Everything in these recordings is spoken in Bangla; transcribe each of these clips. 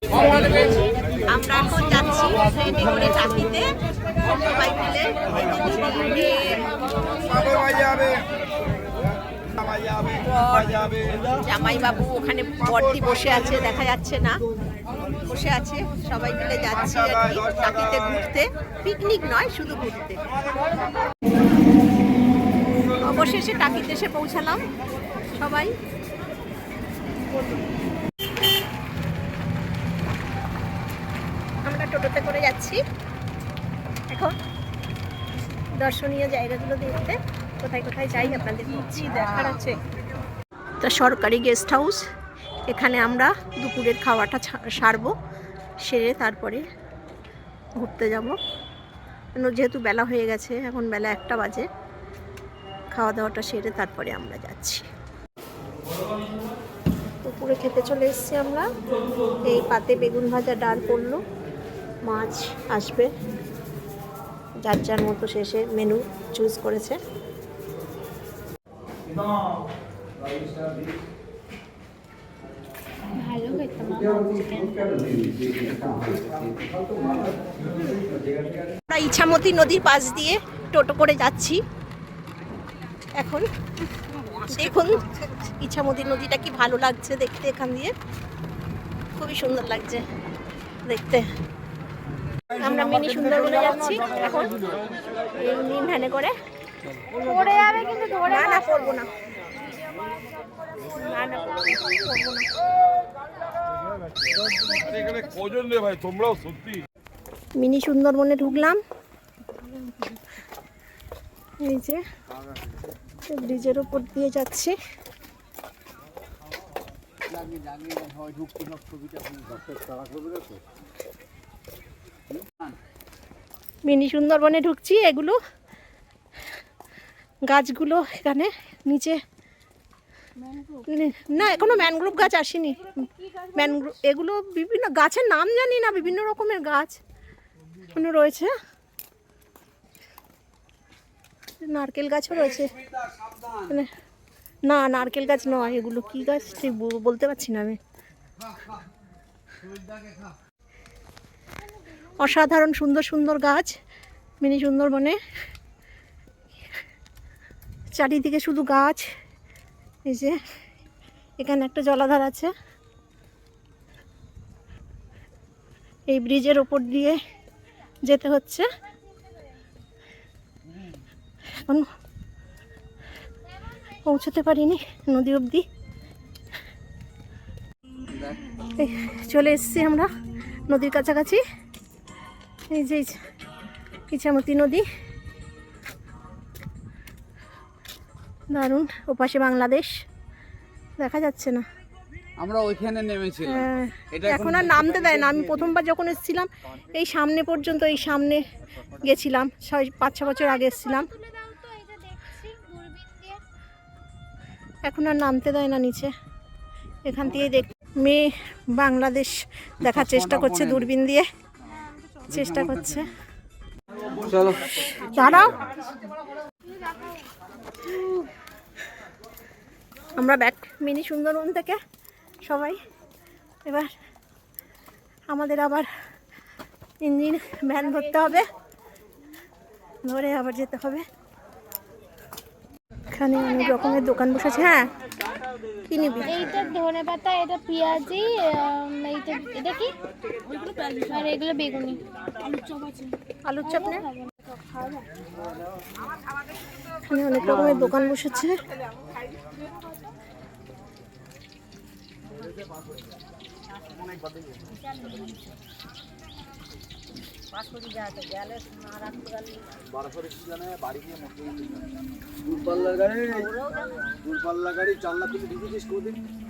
আমরা এখন যাচ্ছি ট্রেনে করে টাকিতে সবাই মিলে। জামাইবাবু ওখানে বর্দি বসে আছে, দেখা যাচ্ছে না, বসে আছে। সবাই মিলে যাচ্ছি আর কি টাকিতে ঘুরতে, পিকনিক নয়, শুধু ঘুরতে। অবশেষে টাকিতে এসে পৌঁছালাম সবাই। আমরা টোটোতে করে যাচ্ছি এখন দর্শনীয় জায়গাগুলো দেখতে। কোথায় কোথায় যাই আপনাদের বলছি, দেখার আছে। তা সরকারি গেস্ট হাউস, এখানে আমরা দুপুরের খাওয়াটা সারবো, সেরে তারপরে ঘুরতে যাব। যেহেতু বেলা হয়ে গেছে, এখন বেলা 1টা বাজে, খাওয়া দাওয়াটা সেরে তারপরে আমরা যাচ্ছি। দুপুরে খেতে চলে এসেছি আমরা। এই পাতে বেগুন ভাজা, ডাল পড়লো, মাছ আসবে, যার যার মতো শেষে মেনু চুজ করেছে। আমরা ইছামতি নদীর পাশ দিয়ে টোটো করে যাচ্ছি এখন। দেখুন ইছামতি নদীটা কি ভালো লাগছে দেখতে, এখান দিয়ে খুবই সুন্দর লাগছে দেখতে। আমরা মিনি সুন্দরবনে যাচ্ছি এখন এই নীল ভ্যানে করে। পড়ে যাবে কিন্তু, না না পড়বো না, না না পড়বো না। মিনি সুন্দরবনে ঢুকলাম, এই যে ব্রিজের উপর দিয়ে যাচ্ছি। মিনি সুন্দরবনে ঢুকছি। এগুলো গাছগুলো এখানে নিচে, না এখনো ম্যানগ্রোভ গাছ আসেনি। ম্যানগ্রোভ এগুলো বিভিন্ন গাছের নাম জানি না, বিভিন্ন রকমের গাছ এখনো রয়েছে। নারকেল গাছও রয়েছে, মানে না নারকেল গাছ নয়, এগুলো কি গাছ ঠিক বলতে পারছি না আমি। অসাধারণ সুন্দর সুন্দর গাছ মিনি সুন্দরবনে, চারিদিকে শুধু গাছ। এই যে এখানে একটা জলাধার আছে, এই ব্রিজের ওপর দিয়ে যেতে হচ্ছে। এখন পৌঁছতে পারিনি নদী অবধি, চলে এসেছি আমরা নদীর কাছাকাছি। এই যে ইছামতি নদী, দারুণ। ওপাশে বাংলাদেশ দেখা যাচ্ছে না, আমরা ওইখানে নেমেছিলাম। এখন আর নামতে দেয় না। আমি প্রথমবার যখন এসেছিলাম এই সামনে পর্যন্ত, এই সামনে গেছিলাম 5-6 বছর আগে এসেছিলাম। এখন আর নামতে দেয় না নিচে। এখান থেকেই মেয়ে বাংলাদেশ দেখার চেষ্টা করছে, দূরবীন দিয়ে চেষ্টা করছে। চলো দাঁড়াও, আমরা ব্যাক মিনি সুন্দরবন থেকে সবাই এবার আমাদের আবার ইঞ্জিন ভ্যান ধরতে হবে, ধরে আবার যেতে হবে। এখানে অনেক রকমের দোকান বসেছে। হ্যাঁ কি নিবি? এইটা ধনে পাতা, এটা পেঁয়াজি, এইটা এটা কি, আর এগুলো বেগুনি। আলুর চপ আছে, আলুর চপ না? এখানে অনেক রকমের দোকান বসেছে।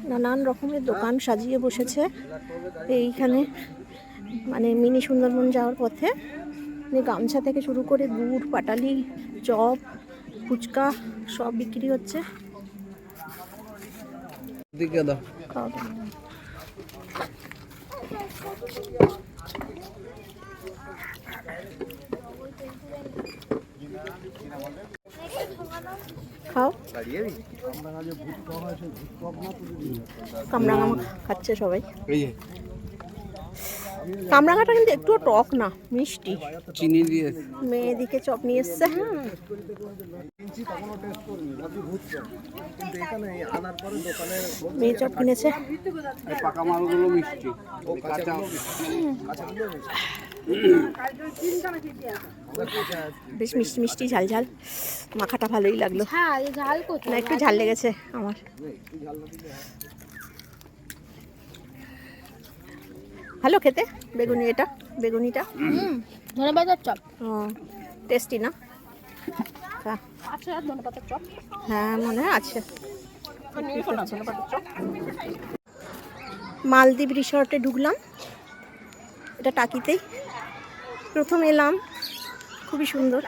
নানান রকমের দোকান সাজিয়ে বসেছে এইখানে, মানে মিনি সুন্দরবন যাওয়ার পথে। গামছা থেকে শুরু করে গুড়, পাটালি, চপ, ফুচকা সব বিক্রি হচ্ছে। খাও, কামড়া খাচ্ছে সবাই। কামরাঙাটা কিন্তু একটু টক না, মিষ্টি। চিনি দিয়ে মেয়েদিকে চপ নিয়ে এসছে। মেয়ে চপ কিনেছে। পাকা মালগুলো মিষ্টি, কাঁচা বেশ মিষ্টি মিষ্টি ঝাল ঝাল, মাখাটা ভালোই লাগলো। ঝাল ঝাল না কোথায়? একটু ঝাল লেগেছে আমার। ভালো খেতে বেগুনি, এটা বেগুনিটা। ধনেপাতার চপ। ও টেস্টি না? আচ্ছা, ধনেপাতার চপ। হ্যাঁ মনে হয় আছে। মালদ্বীপ রিসর্টে ঢুকলাম, এটা টাকিতেই প্রথম এলাম। খুবই সুন্দর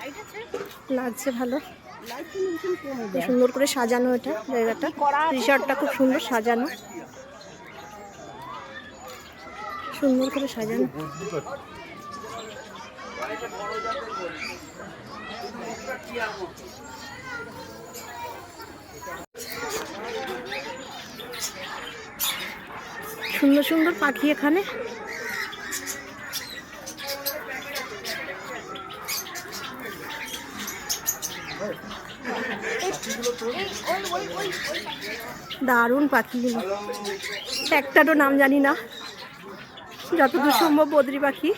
লাগছে, ভালো সুন্দর করে সাজানো এটা জায়গাটা। রিসর্টটা খুব সুন্দর সাজানো, সুন্দর করে সাজানো। সুন্দর সুন্দর পাখি এখানে। দারুণ পাখিগুলো, একটারও নাম জানি না, যতদূর সম্ভব বদ্রি পাখি।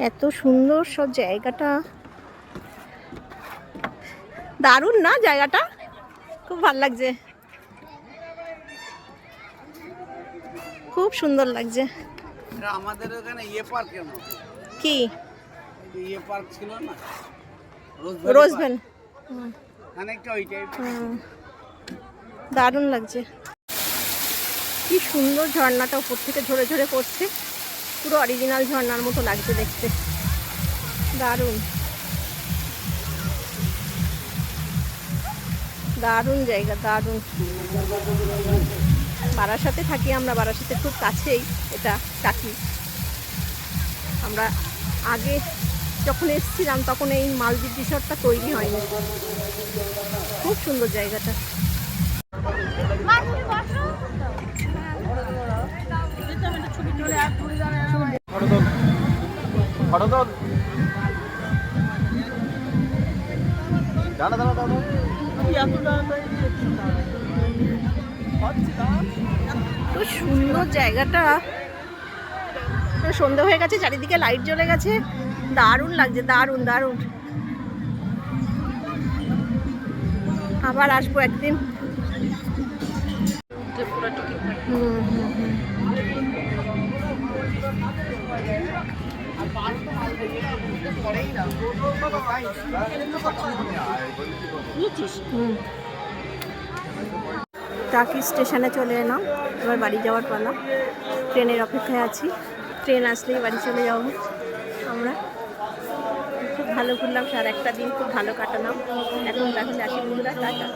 এত সুন্দর সব জায়গাটা, দারুণ না জায়গাটা? খুব ভালো লাগছে, খুব সুন্দর লাগছে। আমাদের ওখানে ইয়ে পার্ক কেন, কি ইয়ে পার্ক ছিল না, রোজভ্যান? খানিকটা ওই টাইপ। দারুণ লাগছে, কি সুন্দর ঝর্ণাটা উপর থেকে ঝরে ঝরে পড়ছে, পুরো অরিজিনাল ঝর্ণার মতো লাগছে দেখতে, দারুণ দারুণ জায়গা, দারুণ। বারাসাতে থাকি আমরা, বারাসাতে খুব কাছেই এটা টাকি। আমরা আগে যখন এসেছিলাম তখন এই মালদ্বীপ রিসর্টটা তৈরি হয়নি। খুব সুন্দর জায়গাটা। খুব সুন্দর জায়গাটা, সন্ধে হয়ে গেছে, চারিদিকে লাইট জ্বলে গেছে, দারুণ লাগছে, দারুণ দারুণ। আবার আসবো একদিন। টাকি স্টেশনে চলে এলাম, এবার বাড়ি যাওয়ার পালা। ট্রেনের অপেক্ষায় আছি, ট্রেন আসলেই বাড়ি চলে যাবো আমরা। খুব ভালো ঘুরলাম, সারা একটা দিন খুব ভালো কাটালাম। এখন তাহলে আসি বন্ধুরা, টাটা।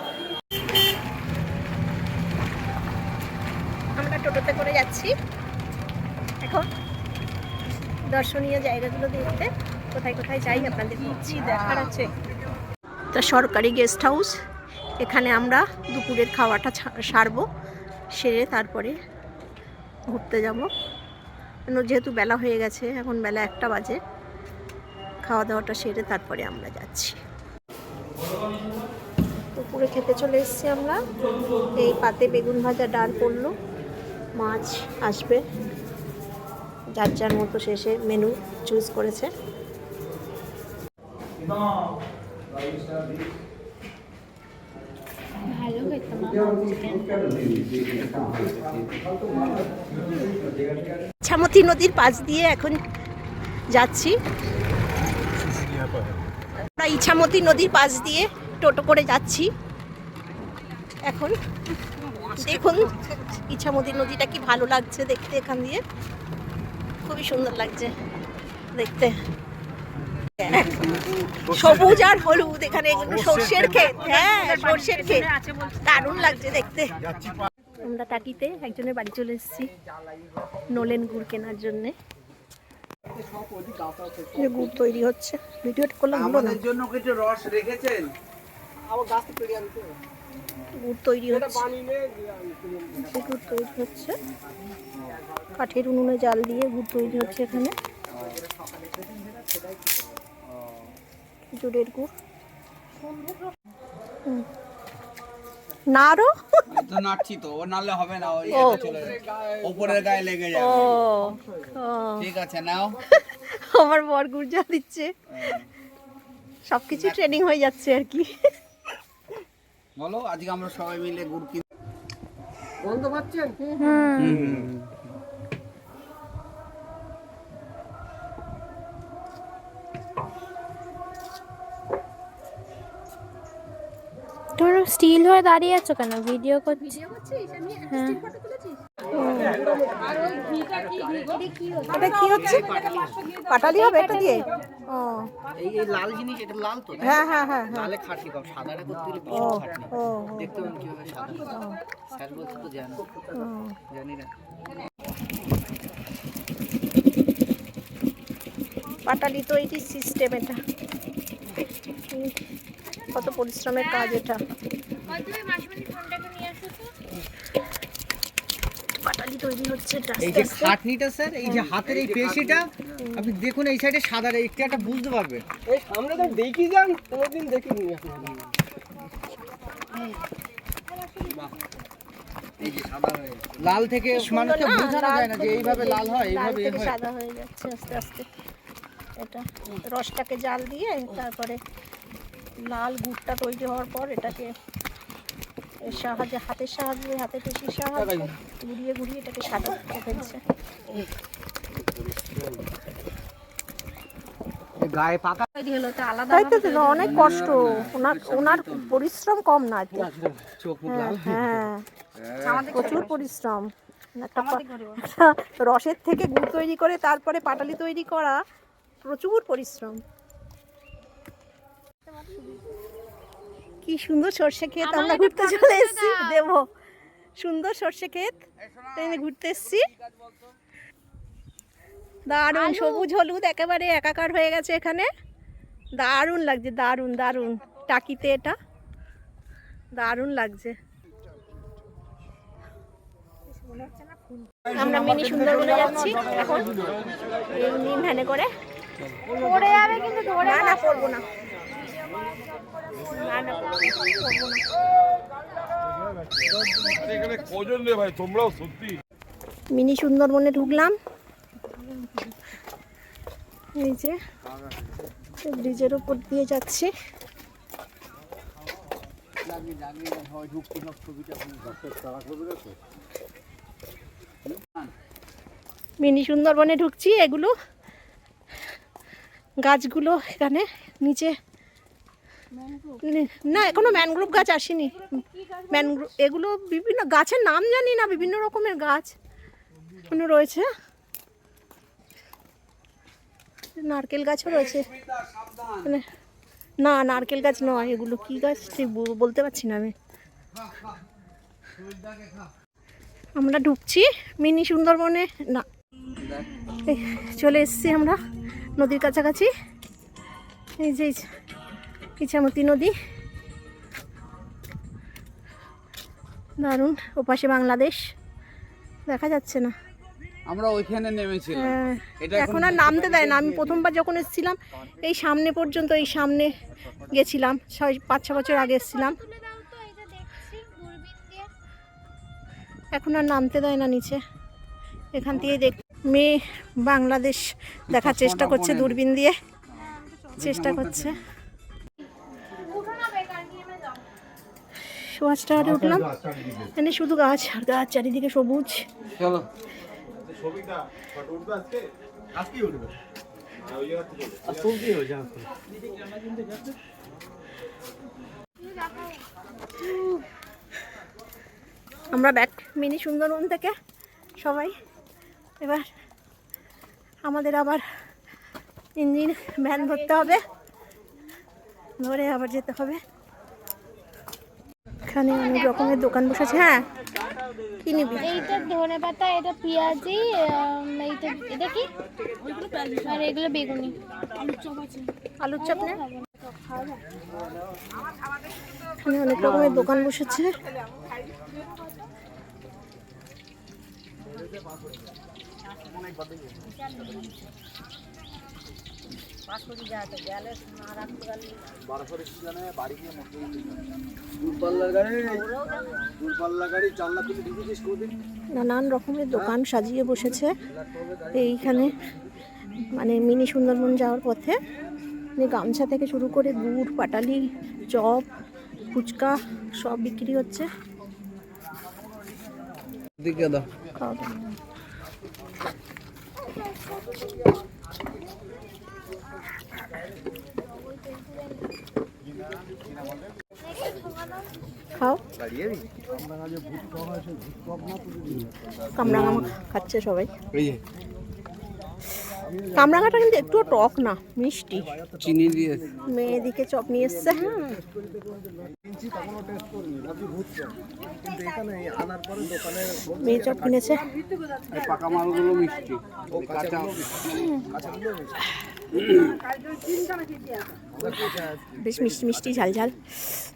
আমরা টোটোতে করে যাচ্ছি এখন দর্শনীয় জায়গাগুলো দেখতে। কোথায় কোথায় যাই আপনাদের দিচ্ছি, দেখার আছে। তা সরকারি গেস্ট হাউস, এখানে আমরা দুপুরের খাওয়াটা সারবো, সেরে তারপরে ঘুরতে যাব। যেহেতু বেলা হয়ে গেছে, এখন বেলা 1টা বাজে, খাওয়া দাওয়াটা সেরে তারপরে আমরা যাচ্ছি। দুপুরে খেতে চলে এসেছি আমরা। এই পাতে বেগুন ভাজা, ডাল পড়লো, মাছ আসবে, যার যার মতো শেষে মেনু চুজ করেছে। ভালো ইছামতি নদীর পাশ দিয়ে এখন যাচ্ছি আমরা, ইছামতি নদীর পাশ দিয়ে টোটো করে যাচ্ছি এখন। দেখুন ইছামতি নদীটা কি ভালো লাগছে দেখতে, এখান দিয়ে খুবই সুন্দর লাগছে দেখতে। সবুজ আর হলুদ, এখানে সর্ষের ক্ষেত, হ্যাঁ সর্ষের ক্ষেত, দারুণ লাগছে দেখতে। আমরা টাকিতে একজনের বাড়ি চলে এসেছি নলেন গুড় কেনার জন্য। গুড় তৈরি হচ্ছে, ভিডিওটা করলাম, হলো না। আমাদের জন্য কিছু রস রেখেছেন? গুড় তৈরি হচ্ছে, গুড় তৈরি হচ্ছে কাঠের উনুনে জাল দিয়ে গুড় তৈরি হচ্ছে এখানে। খেজুরের গুড় না আরো তো নাড়ছি তো, ও নাড়লে হবে না, ওই ও। চলে যাবে উপরের গায়ে লেগে ও যাবে। ও, ঠিক আছে নাও। আমার বর গুড় জাল দিচ্ছে, সবকিছু ট্রেনিং হয়ে যাচ্ছে আর কি। বলো আজকে আমরা সবাই মিলে গুড় কিনে গন্ধ পাচ্ছেন? তোর স্টিল হয়ে দাঁড়িয়ে আছো কেন? ভিডিও করছি। হ্যাঁ। এটা কি হচ্ছে? পাটালি হবে এটা দিয়ে? ও এই লাল জিনিস, এটা লাল তো? হ্যাঁ হ্যাঁ হ্যাঁ হ্যাঁ। লালে খাটনি কম, সাদাটা করতে গেলে ও ভীষণ খাটনি। ও দেখতে পাবেন কিভাবে সাদা স্যার বলতে তো জানো, ও। জানি না। পাটালি তৈরির সিস্টেম এটা, কত পরিশ্রমের কাজ এটা। পাটালি তৈরি হচ্ছে এটা এই আস্তে যে আস্তে। খাটনিটা স্যার, এই যে হাতের এই পেশিটা, আপনি দেখুন এই সাইডে সাদা, একটু একটা বুঝতে পারবে। এই সামনে তো দেখি যান, কোনোদিন দেখিনি এখন। এই যে সাদা হয়ে গেছে। লাল থেকে মানুষকে না, বোঝানো যায় না যে থেকে- এইভাবে লাল হয়, লাল এইভাবে থেকে হয়। সাদা হয়ে যাচ্ছে আস্তে আস্তে। এটা রসটাকে জাল দিয়ে তারপরে লাল গুড়টা তৈরি হওয়ার পর এটাকে এর সাহায্যে, হাতের সাহায্যে, হাতে পেশির সাহায্যে ঘুরিয়ে ঘুরিয়ে এটাকে সাদা করে ফেলছে। গায়ে পাকা তৈরি হলো তো আলাদা, তাই তো অনেক কষ্ট, ওনার ওনার পরিশ্রম কম না এতে। চোখ মুখ হ্যাঁ লাল। হ্যাঁ, প্রচুর পরিশ্রম। একটা রসের থেকে গুড় তৈরি করে তারপরে পাটালি তৈরি করা প্রচুর পরিশ্রম। কি সুন্দর সর্ষে ক্ষেত, আমরা ঘুরতে চলে এসেছি। দেবো সুন্দর সর্ষে ক্ষেত, ঘুরতে এসেছি। দারুণ সবুজ হলুদ একেবারে একাকার হয়ে গেছে এখানে, দারুণ লাগছে, দারুণ দারুণ। টাকিতে এটা দারুণ লাগছে। আমরা মিনি সুন্দরবনে যাচ্ছি এখন, এই নিম ভ্যানে করে। পড়ে যাবে কিন্তু ধরে না না করবো না, না না করবো না। এখানে কজন রে ভাই, তোমরাও সত্যি মিনি সুন্দরবনে ঢুকলাম, এই যে ব্রিজের উপর দিয়ে যাচ্ছি। মিনি সুন্দরবনে ঢুকছি, এগুলো গাছগুলো এখানে নিচে না, এখনো ম্যানগ্রোভ গাছ আসেনি। ম্যানগ্রোভ এগুলো বিভিন্ন গাছের নাম জানি না, বিভিন্ন রকমের গাছ এখনো রয়েছে, নারকেল গাছও রয়েছে। মানে না, নারকেল গাছ নয় এগুলো, কি গাছ ঠিক বলতে পারছি না আমি। আমরা ঢুকছি মিনি সুন্দরবনে, না এই চলে এসেছি আমরা নদীর কাছাকাছি। এই যে ইছামতি নদী, দারুণ। ওপাশে বাংলাদেশ দেখা যাচ্ছে না। আমরা ওইখানে নেমেছিলাম। হ্যাঁ, এটা এখন আর নামতে দেয় না। আমি প্রথমবার যখন এসেছিলাম এই সামনে পর্যন্ত, এই সামনে গেছিলাম 5-6 বছর আগে এসেছিলাম, তুলে দাও তো, এই যে দেখছি দূরবীন দিয়ে। এখন আর নামতে দেয় না নিচে। এখান থেকেই দেখ মেয়ে বাংলাদেশ দেখার চেষ্টা করছে দূরবীন দিয়ে, চেষ্টা করছে। উঠো না বেকার, নেমে যাও। সুভাষ টাওয়ারে উঠলাম, এখানে শুধু গাছ আর গাছ, চারিদিকে সবুজ। চলো আমরা ব্যাক মিনি সুন্দরবন থেকে সবাই, এবার আমাদের আবার ইঞ্জিন ভ্যান ধরতে হবে, ধরে আবার যেতে হবে। এখানে অনেক রকমের দোকান বসেছে। হ্যাঁ, কি নিবি? এইটা ধনে পাতা, এটা পেঁয়াজি, এইটা এটা কি, আর এগুলো বেগুনি। আলুর চপ আছে, আলুর চপ নে। এখানে অনেক রকমের দোকান বসেছে। নানান রকমের দোকান সাজিয়ে বসেছে এইখানে, মানে মিনি সুন্দরবন যাওয়ার পথে। গামছা থেকে শুরু করে গুড়, পাটালি, চপ, ফুচকা সব বিক্রি হচ্ছে। খাওয়া দাওয়া। খাও। কামরাঙা খাচ্ছে সবাই। কামরাঙাটা কিন্তু একটু টক না, মিষ্টি। চিনি দিয়ে মেয়েদিকে চপ নিয়ে এসছে। মেয়ে চপ কিনেছে। পাকা মালগুলো মিষ্টি, কাঁচা বেশ মিষ্টি মিষ্টি ঝাল ঝাল,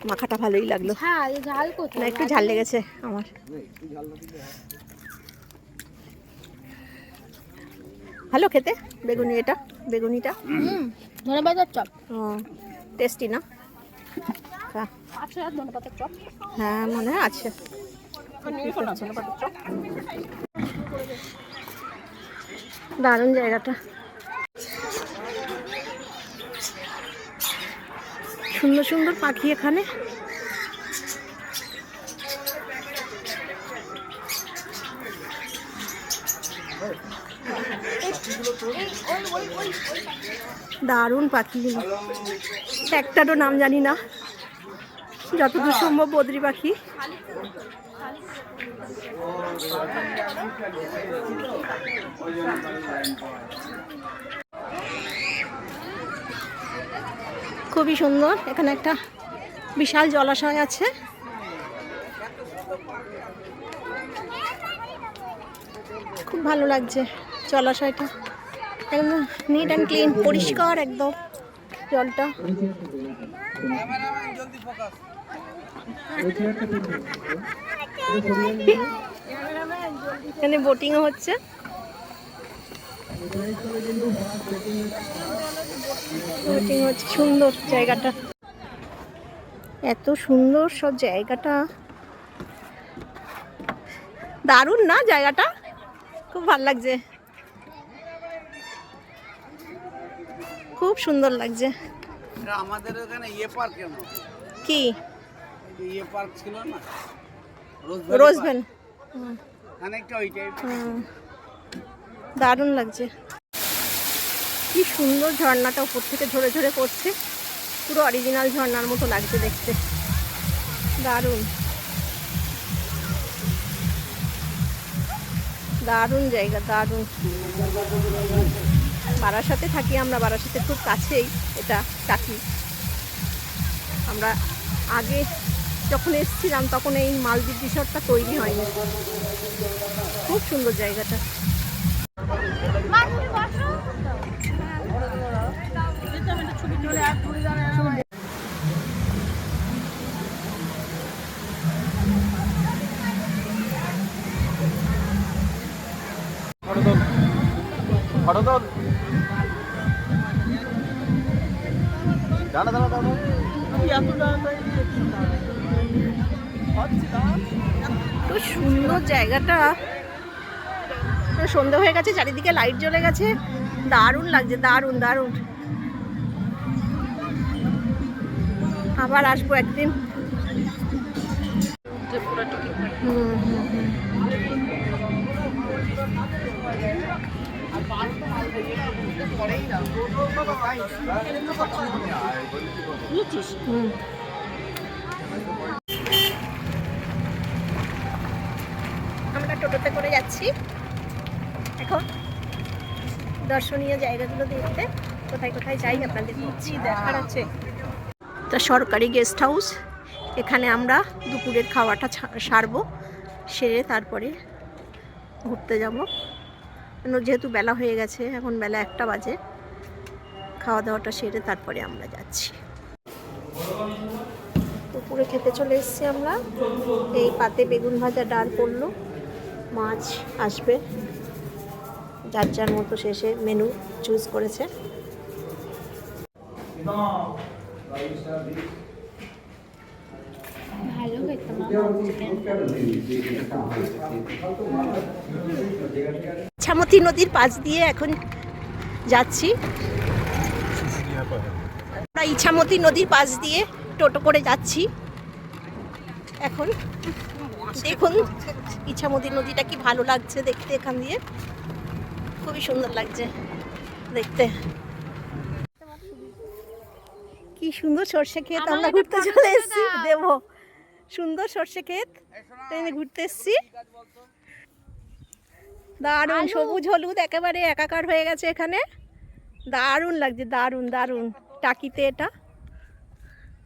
মাখাটা ভালোই লাগলো। ঝাল ঝাল কোথায়? না একটু ঝাল লেগেছে আমার। ভালো খেতে বেগুনি, এটা বেগুনিটা। ধনেপাতার চপ। ও টেস্টি না? আচ্ছা, ধনেপাতার চপ। হ্যাঁ মনে হয় আছে। দারুণ জায়গাটা, সুন্দর সুন্দর পাখি এখানে। দারুণ পাখিগুলো, একটারও নাম জানি না, যতদূর সম্ভব বদ্রি পাখি। খুবই সুন্দর। এখানে একটা বিশাল জলাশয় আছে। খুব ভালো লাগছে জলাশয়টা, একদম নিট অ্যান্ড ক্লিন, পরিষ্কার একদম জলটা। এখানে বোটিংও হচ্ছে। বোটিং হচ্ছে, সুন্দর জায়গাটা, এত সুন্দর সব জায়গাটা, দারুণ না জায়গাটা? খুব ভালো লাগছে, খুব সুন্দর লাগছে। আমাদের ওখানে ইয়ে পার্ক কেন? কি ইয়ে পার্ক ছিল না, রোজভ্যালি? খানিকটা ওই টাইপ। দারুণ লাগছে। কি সুন্দর ঝর্ণাটা উপর থেকে ঝরে ঝরে পড়ছে, পুরো অরিজিনাল ঝর্ণার মতো লাগছে দেখতে। দারুণ দারুণ জায়গা, দারুণ। বারাসাতে থাকি আমরা, বারাসাতে খুব কাছেই এটা টাকি। আমরা আগে যখন এসেছিলাম তখন এই মালদ্বীপ রিসর্টটা তৈরি হয়নি। খুব সুন্দর জায়গাটা। তো সুন্দর জায়গাটা, সন্ধ্যা হয়ে গেছে, চারিদিকে লাইট জ্বলে গেছে, দারুণ লাগছে, দারুণ দারুণ। আবার আসবো একদিন। আমরা টোটোতে করে যাচ্ছি এখন দর্শনীয় জায়গাগুলো দেখতে। কোথায় কোথায় যাই আপনাদের বলছি, দেখার আছে। তা সরকারি গেস্ট হাউস, এখানে আমরা দুপুরের খাওয়াটা সারবো, সেরে তারপরে ঘুরতে যাব। যেহেতু বেলা হয়ে গেছে, এখন বেলা 1টা বাজে, খাওয়া দাওয়াটা সেরে তারপরে আমরা যাচ্ছি। দুপুরে খেতে চলে এসেছি আমরা। এই পাতে বেগুন ভাজা, ডাল পড়লো, মাছ আসবে, যার যার মতো শেষে মেনু চুজ করেছে। ভালো খেতে ইছামতি নদীর পাশ দিয়ে এখন যাচ্ছি। আমরা ইছামতি নদীর পাশ দিয়ে টোটো করে যাচ্ছি এখন। দেখুন ইছামতি নদীটা কি ভালো লাগছে দেখতে, এখান দিয়ে খুবই সুন্দর লাগছে দেখতে। কি সুন্দর সর্ষে ক্ষেত, আমরা ঘুরতে চলে এসেছি। দেব সুন্দর সর্ষে ক্ষেত, ঘুরতে এসেছি। দারুণ সবুজ হলুদ একেবারে একাকার হয়ে গেছে এখানে, দারুণ লাগছে, দারুণ দারুণ। টাকিতে এটা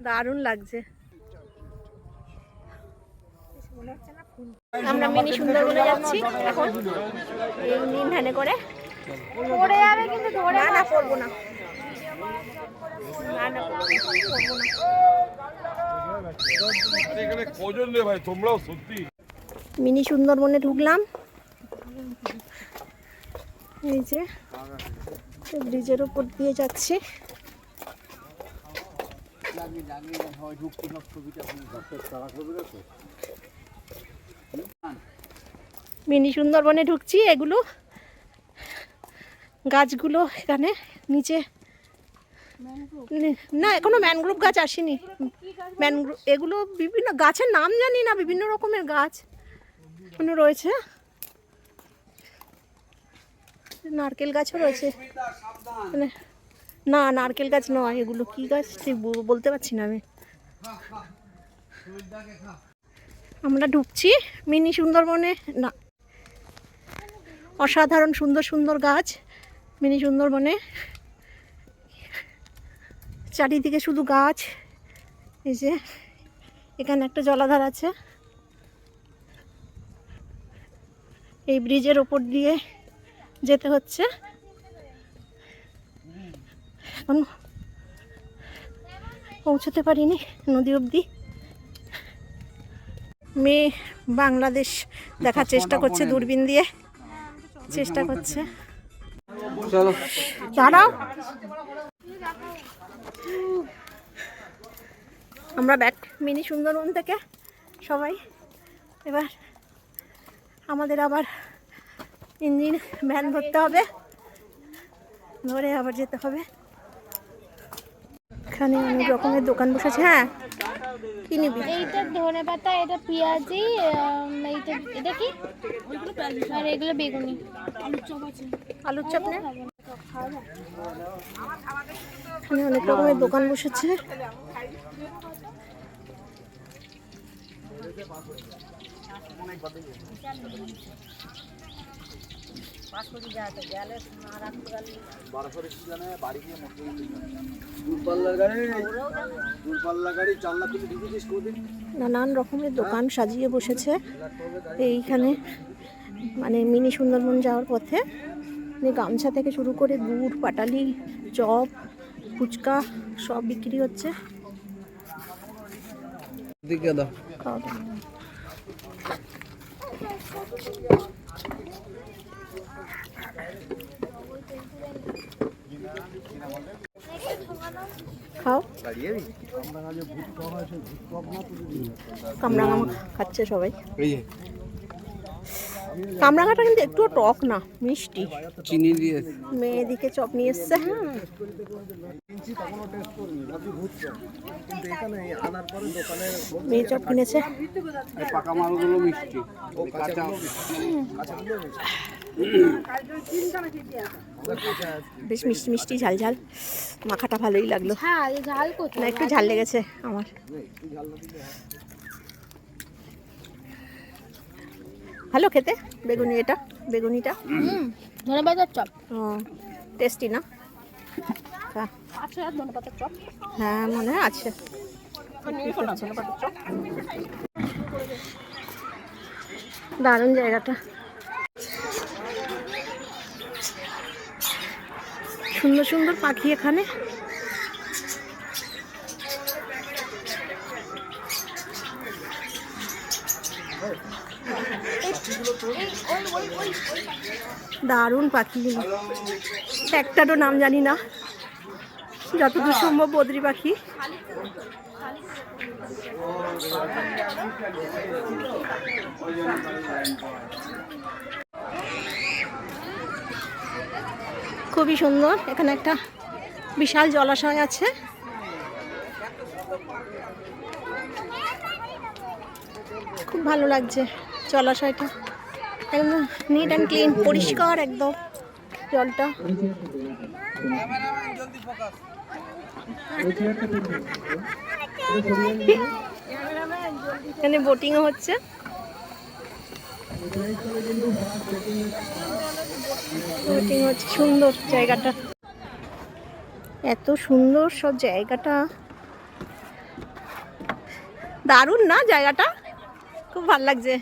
দারুণ লাগছে। আমরা মিনি সুন্দরবনে যাচ্ছি এখন, এই নিন ভ্যানে করে। পড়ে যাবে কিন্তু ধরে না না করবো না, না না করবো না। এখানে কজন রে ভাই, তোমরাও সত্যি। মিনি সুন্দরবনে ঢুকলাম, এই যে ব্রিজের উপর দিয়ে যাচ্ছি। মিনি সুন্দরবনে ঢুকছি। এগুলো গাছগুলো এখানে নিচে না, এখনো ম্যানগ্রোভ গাছ আসেনি। ম্যানগ্রোভ এগুলো বিভিন্ন গাছের নাম জানি না, বিভিন্ন রকমের গাছ এখনো রয়েছে। নারকেল গাছও রয়েছে মানে, না নারকেল গাছ নয়, এগুলো কি গাছ ঠিক বলতে পারছি না আমি। আমরা ঢুকছি মিনি সুন্দরবনে। না, অসাধারণ সুন্দর সুন্দর গাছ মিনি সুন্দরবনে, চারিদিকে শুধু গাছ। এই যে এখানে একটা জলাধার আছে, এই ব্রিজের ওপর দিয়ে যেতে হচ্ছে। এখন পৌঁছতে পারিনি নদী অবধি। মেয়ে বাংলাদেশ দেখার চেষ্টা করছে, দূরবীন দিয়ে চেষ্টা করছে। চলো দাঁড়াও, আমরা ব্যাক মিনি সুন্দরবন থেকে সবাই এবার আমাদের আবার ইঞ্জিন ভ্যান ধরতে হবে, ধরে আবার যেতে হবে। এখানে অনেক রকমের দোকান বসেছে। হ্যাঁ, কি নিবি? এইটা ধনে পাতা, এটা পেঁয়াজি, এইটা এটা কি, আর এগুলো বেগুনি। আলুর চপ আছে, আলুর চপ না? এখানে অনেক রকমের দোকান বসেছে। নানান রকমের দোকান সাজিয়ে বসেছে এইখানে, মানে মিনি সুন্দরবন যাওয়ার পথে। গামছা থেকে শুরু করে গুড়, পাটালি, চপ, ফুচকা সব বিক্রি হচ্ছে। খাওয়া দাওয়া। খাও, কামরাঙা খাচ্ছে সবাই। কামরাঙাটা কিন্তু একটু টক না, মিষ্টি, চিনি দিয়ে মেয়েদিকে চপ নিয়ে এসছে। মেয়ে চপ কিনেছে। পাকা মালগুলো মিষ্টি, কাঁচা বেশ মিষ্টি মিষ্টি ঝাল ঝাল, মাখাটা ভালোই লাগলো। ঝাল ঝাল কোথায়? না, একটু ঝাল লেগেছে আমার। ভালো খেতে বেগুনি, এটা বেগুনিটা। ধনে পাতার চপ টেস্টি না? আছে আর ধনে পাতার চপ। হ্যাঁ মনে হয় আছে। দারুণ জায়গাটা, সুন্দর সুন্দর পাখি এখানে। দারুণ পাখিগুলো, একটারও নাম জানি না, যতদূর সম্ভব বদ্রি পাখি। খুবই সুন্দর। এখানে একটা বিশাল জলাশয় আছে। খুব ভালো লাগছে জলাশয়টা, একদম নিট অ্যান্ড ক্লিন, পরিষ্কার একদম জলটা। এখানে বোটিংও হচ্ছে। বোটিং হচ্ছে, সুন্দর জায়গাটা, এত সুন্দর সব জায়গাটা, দারুণ না জায়গাটা, খুব ভালো লাগছে,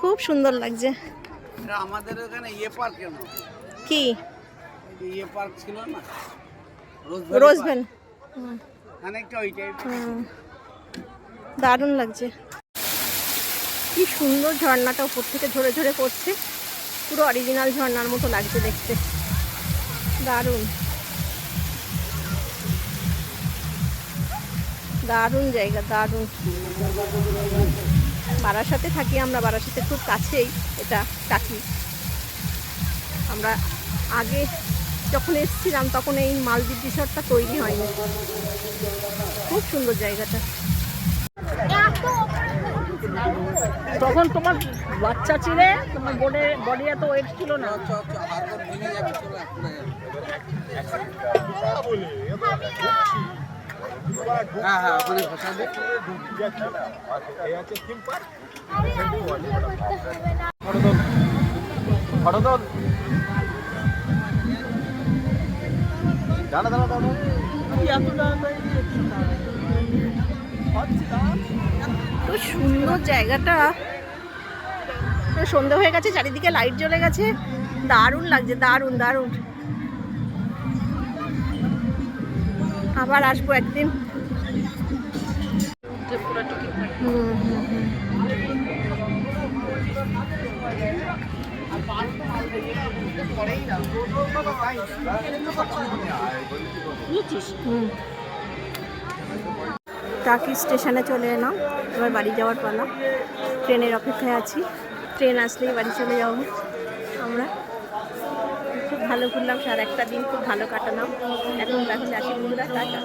খুব সুন্দর লাগছে। আমাদের ওখানে ইয়ে পার্ক কেন, কি ইয়ে পার্ক ছিল না, রোজভ্যালি, অনেকটা ওই টাইপ। দারুণ লাগছে। কি সুন্দর ঝর্ণাটা উপর থেকে ঝরে ঝরে পড়ছে, পুরো অরিজিনাল ঝর্ণার মতো লাগছে দেখতে, দারুণ দারুণ জায়গা, দারুণ। বারাসাতে থাকি আমরা, বারাসাতে খুব কাছেই এটা টাকি। আমরা আগে যখন এসেছিলাম তখন এই মালদ্বীপ রিসর্টটা তৈরি হয়নি। খুব সুন্দর জায়গাটা। তখন তোমার বাচ্চা ছিলে, তোমার বডি এত ওয়েট ছিল না। হ্যাঁ হ্যাঁ, ওখানে ভাষা দেখ। তো সুন্দর জায়গাটা, সন্ধে হয়ে গেছে, চারিদিকে লাইট জ্বলে গেছে, দারুণ লাগছে, দারুণ দারুণ। আবার আসবো একদিন। টাকি স্টেশনে চলে এলাম, এবার বাড়ি যাওয়ার পালা। ট্রেনের অপেক্ষায় আছি, ট্রেন আসলেই বাড়ি চলে যাবো আমরা। খুব ভালো ঘুরলাম, সারা একটা দিন খুব ভালো কাটালাম। এখন রাখছি, আসি বন্ধুরা, টাটা।